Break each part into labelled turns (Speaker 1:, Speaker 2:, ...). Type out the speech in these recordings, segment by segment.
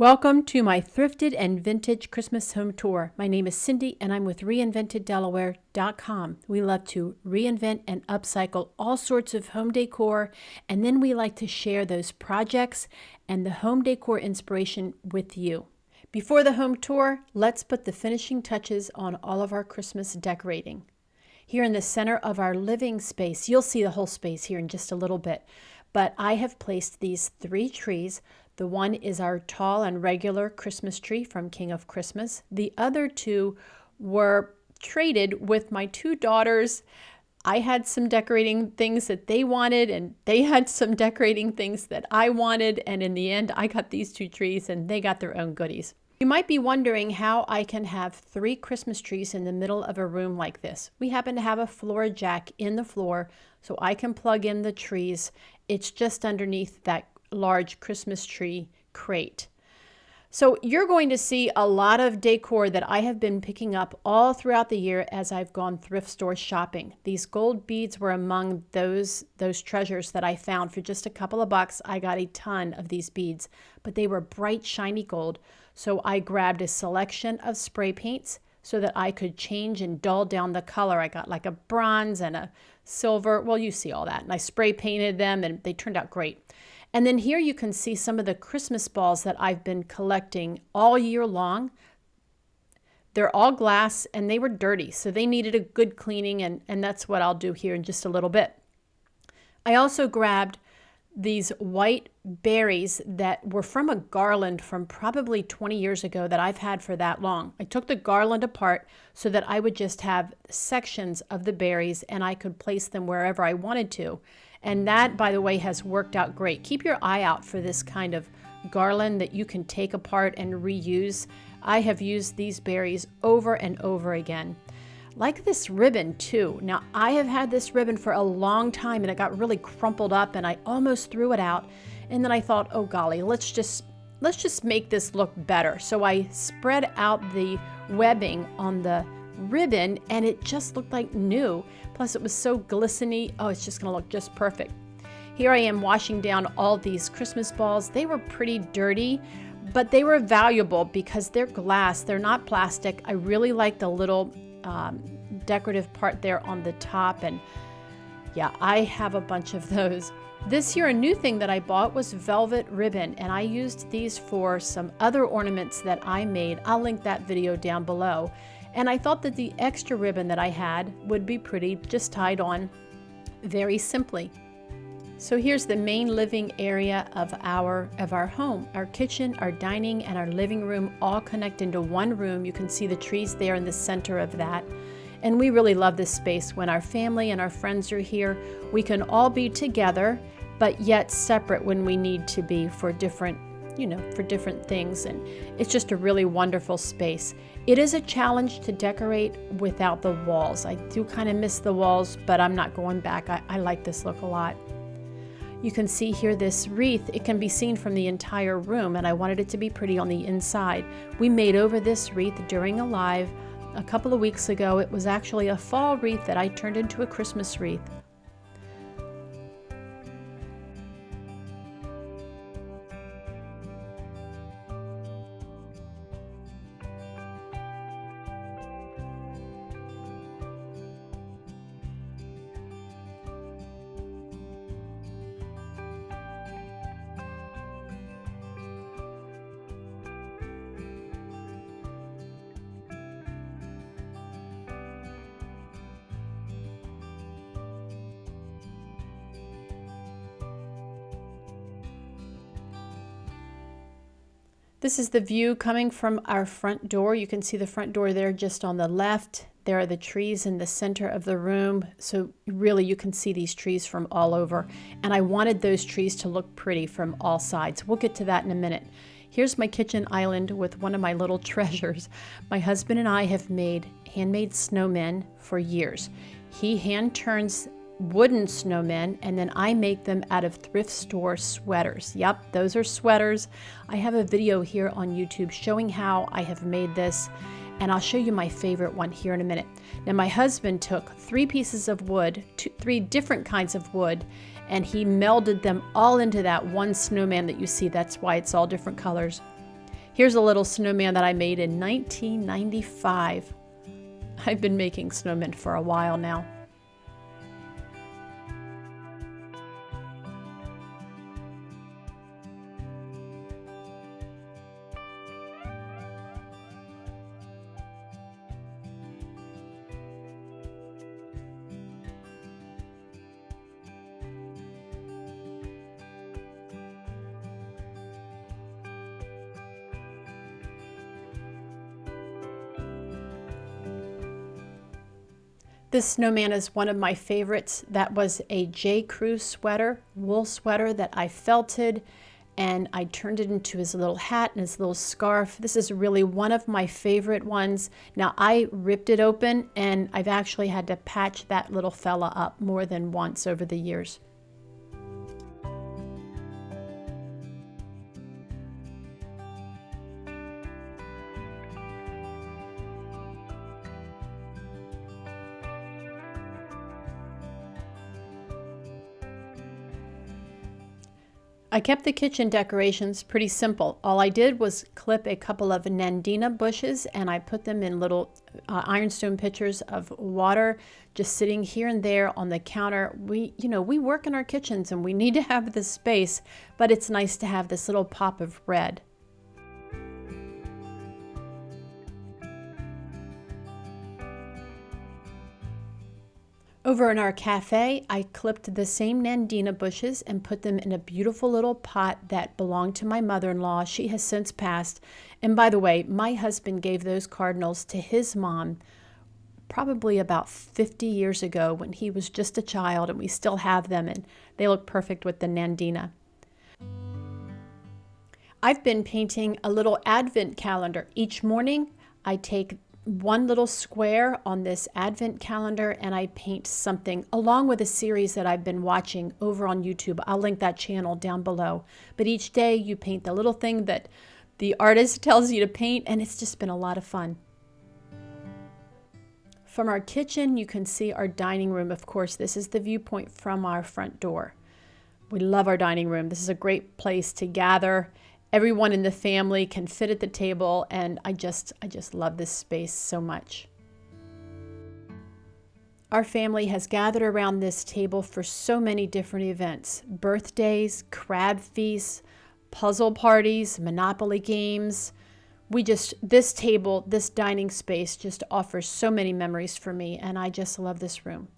Speaker 1: Welcome to my thrifted and vintage Christmas home tour. My name is Cindy and I'm with reinventeddelaware.com. We love to reinvent and upcycle all sorts of home decor, and then we like to share those projects and the home decor inspiration with you. Before the home tour, let's put the finishing touches on all of our Christmas decorating. Here in the center of our living space, you'll see the whole space here in just a little bit, but I have placed these 3 trees. The one is our tall and regular Christmas tree from King of Christmas. The other 2 were traded with my 2 daughters. I had some decorating things that they wanted, and they had some decorating things that I wanted, and in the end, I got these 2 trees and they got their own goodies. You might be wondering how I can have 3 Christmas trees in the middle of a room like this. We happen to have a floor jack in the floor, so I can plug in the trees. It's just underneath that large Christmas tree crate. So you're going to see a lot of decor that I have been picking up all throughout the year as I've gone thrift store shopping. These gold beads were among those treasures that I found for just a couple of bucks. I got a ton of these beads, but they were bright, shiny gold. So I grabbed a selection of spray paints so that I could change and dull down the color. I got like a bronze and a silver. Well, you see all that. And I spray painted them and they turned out great. And then here you can see some of the Christmas balls that I've been collecting all year long. They're all glass and they were dirty, so they needed a good cleaning, and that's what I'll do here in just a little bit. I also grabbed these white berries that were from a garland from probably 20 years ago that I've had for that long. I took the garland apart so that I would just have sections of the berries and I could place them wherever I wanted to. And that, by the way, has worked out great. Keep your eye out for this kind of garland that you can take apart and reuse. I have used these berries over and over again. Like this ribbon too. Now, I have had this ribbon for a long time and it got really crumpled up and I almost threw it out. And then I thought, oh golly, let's just make this look better. So I spread out the webbing on the ribbon and it just looked like new. Plus it was so glistening. Oh, it's just gonna look just perfect. Here I am washing down all these Christmas balls. They were pretty dirty, but they were valuable because they're glass, they're not plastic. I really like the little decorative part there on the top, and yeah, I have a bunch of those. This year, a new thing that I bought was velvet ribbon, and I used these for some other ornaments that I made. I'll link that video down below. And I thought that the extra ribbon that I had would be pretty, just tied on very simply. So here's the main living area of our home. Our kitchen, our dining, and our living room all connect into one room. You can see the trees there in the center of that. And we really love this space. When our family and our friends are here, we can all be together, but yet separate when we need to be for different things. And it's just a really wonderful space. It is a challenge to decorate without the walls. I do kind of miss the walls, but I'm not going back. I like this look a lot. You can see here this wreath. It can be seen from the entire room, and I wanted it to be pretty on the inside. We made over this wreath during a live a couple of weeks ago. It was actually a fall wreath that I turned into a Christmas wreath. This is the view coming from our front door. You can see the front door there just on the left. There are the trees in the center of the room. So really you can see these trees from all over. And I wanted those trees to look pretty from all sides. We'll get to that in a minute. Here's my kitchen island with one of my little treasures. My husband and I have made handmade snowmen for years. He hand turns wooden snowmen, and then I make them out of thrift store sweaters. Yep, those are sweaters. I have a video here on YouTube showing how I have made this, and I'll show you my favorite one here in a minute. Now my husband took 3 pieces of wood, 3 different kinds of wood, and he melded them all into that one snowman that you see. That's why it's all different colors. Here's a little snowman that I made in 1995. I've been making snowmen for a while now. This snowman is one of my favorites. That was a J. Crew sweater, wool sweater that I felted, and I turned it into his little hat and his little scarf. This is really one of my favorite ones. Now, I ripped it open, and I've actually had to patch that little fella up more than once over the years. I kept the kitchen decorations pretty simple. All I did was clip a couple of Nandina bushes and I put them in little ironstone pitchers of water just sitting here and there on the counter. We work in our kitchens and we need to have the space, but it's nice to have this little pop of red. Over in our cafe, I clipped the same Nandina bushes and put them in a beautiful little pot that belonged to my mother-in-law. She has since passed. And by the way, my husband gave those cardinals to his mom probably about 50 years ago when he was just a child, and we still have them, and they look perfect with the Nandina. I've been painting a little advent calendar. Each morning, I take one little square on this advent calendar and I paint something along with a series that I've been watching over on YouTube. I'll link that channel down below. But each day you paint the little thing that the artist tells you to paint, and it's just been a lot of fun. From our kitchen, you can see our dining room. Of course, this is the viewpoint from our front door. We love our dining room. This is a great place to gather. Everyone in the family can fit at the table, and I just love this space so much. Our family has gathered around this table for so many different events: birthdays, crab feasts, puzzle parties, Monopoly games. This table, this dining space just offers so many memories for me, and I just love this room.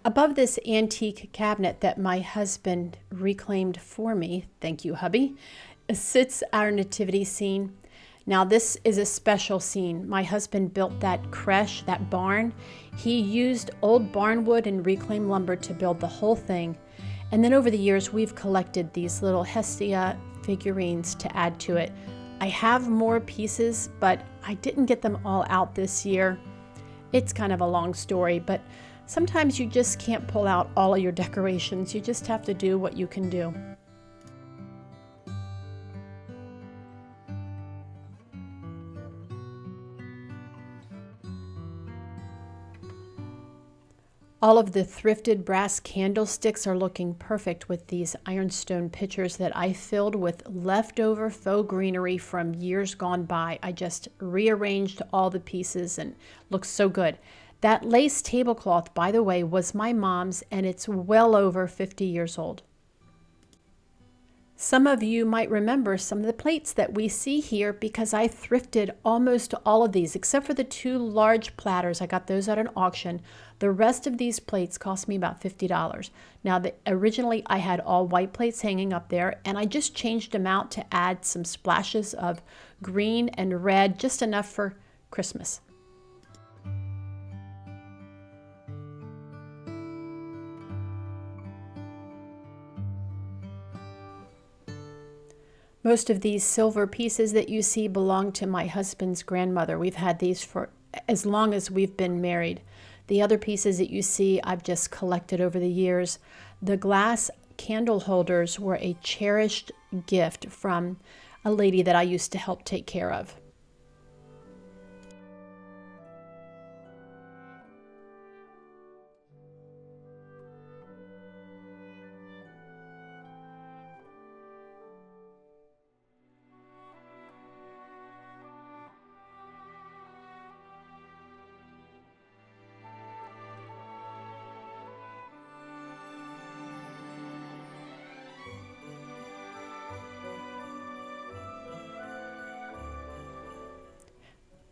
Speaker 1: Above this antique cabinet that my husband reclaimed for me, thank you, hubby, sits our nativity scene. Now this is a special scene. My husband built that creche, that barn. He used old barn wood and reclaimed lumber to build the whole thing. And then over the years, we've collected these little Hestia figurines to add to it. I have more pieces, but I didn't get them all out this year. It's kind of a long story, but sometimes you just can't pull out all of your decorations. You just have to do what you can do. All of the thrifted brass candlesticks are looking perfect with these ironstone pitchers that I filled with leftover faux greenery from years gone by. I just rearranged all the pieces and looks so good. That lace tablecloth, by the way, was my mom's, and it's well over 50 years old. Some of you might remember some of the plates that we see here because I thrifted almost all of these, except for the two large platters. I got those at an auction. The rest of these plates cost me about $50. Now, originally I had all white plates hanging up there, and I just changed them out to add some splashes of green and red, just enough for Christmas. Most of these silver pieces that you see belong to my husband's grandmother. We've had these for as long as we've been married. The other pieces that you see, I've just collected over the years. The glass candle holders were a cherished gift from a lady that I used to help take care of.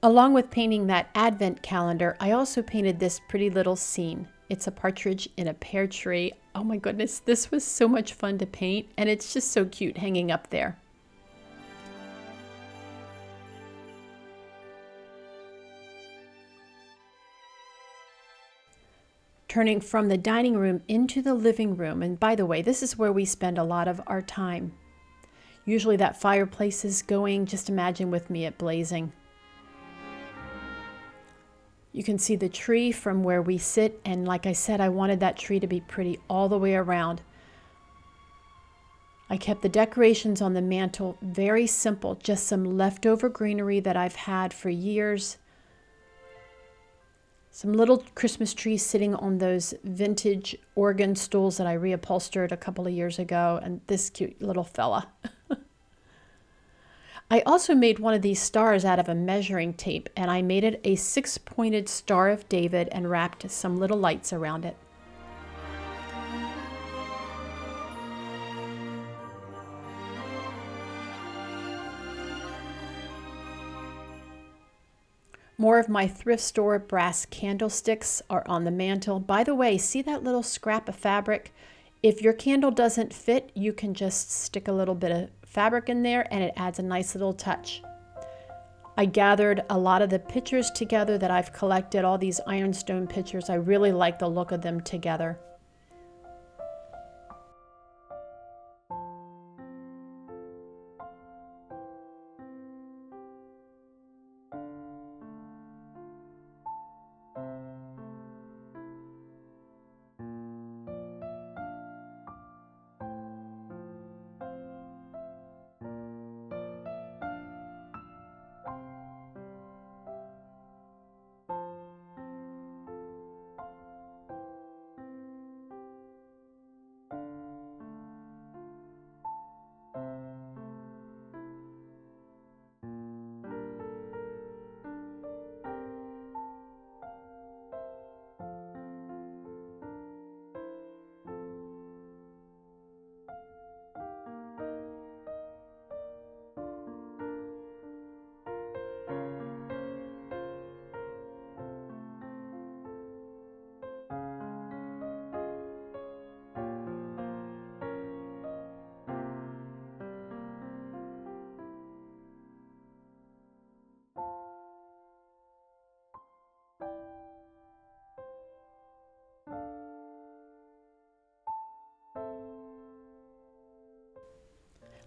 Speaker 1: Along with painting that advent calendar, I also painted this pretty little scene. It's a partridge in a pear tree. Oh my goodness, this was so much fun to paint, and it's just so cute hanging up there. Turning from the dining room into the living room, and by the way, this is where we spend a lot of our time. Usually that fireplace is going, just imagine with me it blazing. You can see the tree from where we sit, and like I said, I wanted that tree to be pretty all the way around. I kept the decorations on the mantle very simple, just some leftover greenery that I've had for years. Some little Christmas trees sitting on those vintage organ stools that I reupholstered a couple of years ago, and this cute little fella. I also made one of these stars out of a measuring tape, and I made it a 6-pointed Star of David and wrapped some little lights around it. More of my thrift store brass candlesticks are on the mantle. By the way, see that little scrap of fabric? If your candle doesn't fit, you can just stick a little bit of fabric in there and it adds a nice little touch. I gathered a lot of the pictures together that I've collected, all these ironstone pictures. I really like the look of them together.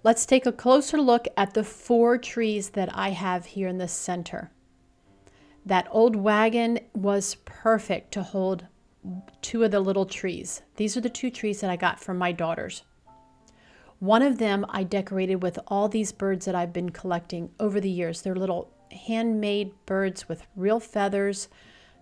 Speaker 1: Let's take a closer look at the 4 trees that I have here in the center. That old wagon was perfect to hold 2 of the little trees. These are the 2 trees that I got from my daughters. One of them I decorated with all these birds that I've been collecting over the years. They're little handmade birds with real feathers.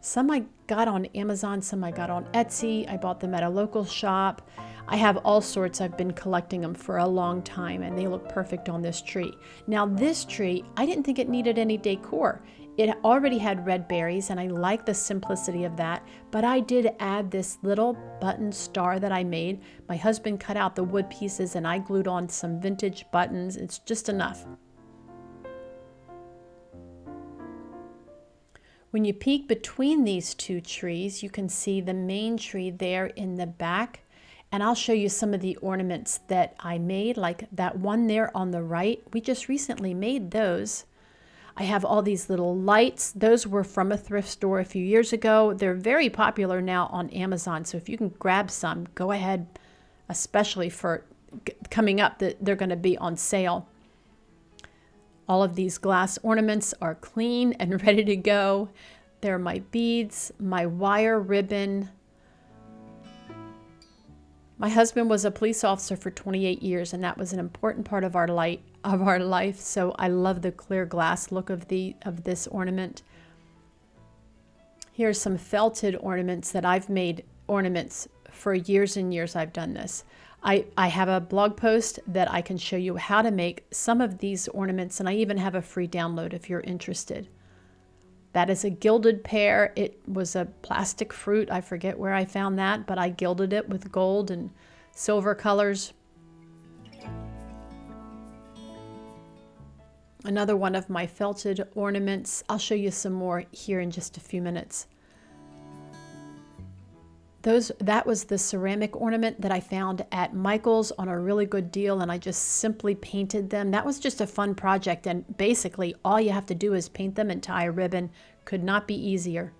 Speaker 1: Some I got on Amazon, some I got on Etsy. I bought them at a local shop. I have all sorts. I've been collecting them for a long time, and they look perfect on this tree. Now this tree, I didn't think it needed any decor. It already had red berries, and I like the simplicity of that, but I did add this little button star that I made. My husband cut out the wood pieces, and I glued on some vintage buttons. It's just enough. When you peek between these 2 trees, you can see the main tree there in the back. And I'll show you some of the ornaments that I made, like that one there on the right. We just recently made those. I have all these little lights. Those were from a thrift store a few years ago. They're very popular now on Amazon. So if you can grab some, go ahead, especially for coming up, that they're going to be on sale. All of these glass ornaments are clean and ready to go. They're my beads, my wire ribbon. My husband was a police officer for 28 years, and that was an important part of our life. So I love the clear glass look of this ornament. Here's some felted ornaments that I've made ornaments for years and years. I've done this. I have a blog post that I can show you how to make some of these ornaments, and I even have a free download if you're interested. That is a gilded pear. It was a plastic fruit. I forget where I found that, but I gilded it with gold and silver colors. Another one of my felted ornaments. I'll show you some more here in just a few minutes. That was the ceramic ornament that I found at Michael's on a really good deal, and I just simply painted them. That was just a fun project, and basically all you have to do is paint them and tie a ribbon. Could not be easier.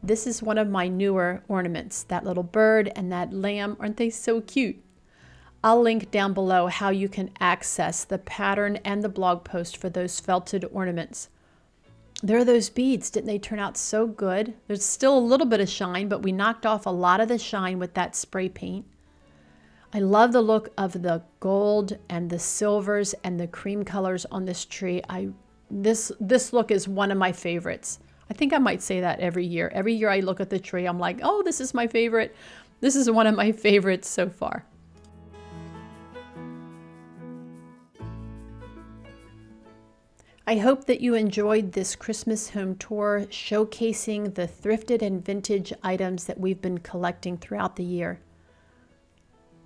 Speaker 1: This is one of my newer ornaments. That little bird and that lamb, aren't they so cute? I'll link down below how you can access the pattern and the blog post for those felted ornaments. There are those beads. Didn't they turn out so good? There's still a little bit of shine, but we knocked off a lot of the shine with that spray paint. I love the look of the gold and the silvers and the cream colors on this tree. This look is one of my favorites. I think I might say that every year. Every year I look at the tree, I'm like, oh, this is my favorite. This is one of my favorites so far. I hope that you enjoyed this Christmas home tour showcasing the thrifted and vintage items that we've been collecting throughout the year.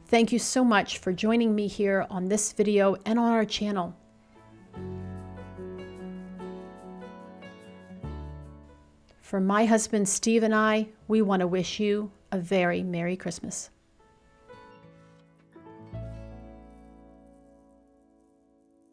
Speaker 1: Thank you so much for joining me here on this video and on our channel. For my husband Steve and I, we want to wish you a very Merry Christmas.